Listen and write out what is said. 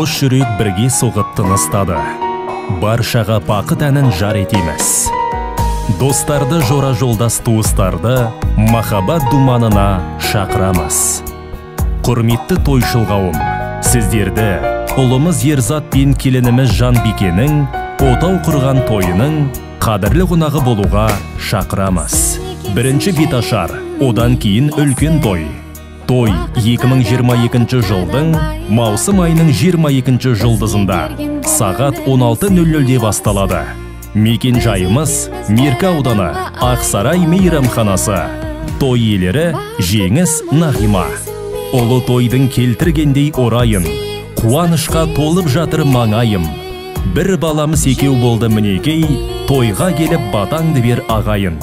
Қос жүрек бірге соғып тыныстады. Баршаға бақыт әнін жар етеміз. Достарды, жора жолдас туыстарды махаббат думанына шақырамыз. Құрметті тойшыл қауым, сіздерді ұлымыз Ерзат пен келініміз Жанбикенің отау құрған тойының қадірлі қонағы болуға шақырамыз. Бірінші беташар, одан кейін үлкен той. Той 2022 жылдың маусым айының 22 жұлдызында сағат 16:00-де басталады. Мекен жайымыз Меркі ауданы, Ақсарай мейрамханасы. Той иелері Жеңіс, Нағима. Ұлы тойдың келтіргендей орайын, қуанышқа толып жатыр маңайым. Бір баламыз екеу болды мінекей, тойға келіп батаңды бер ағайын.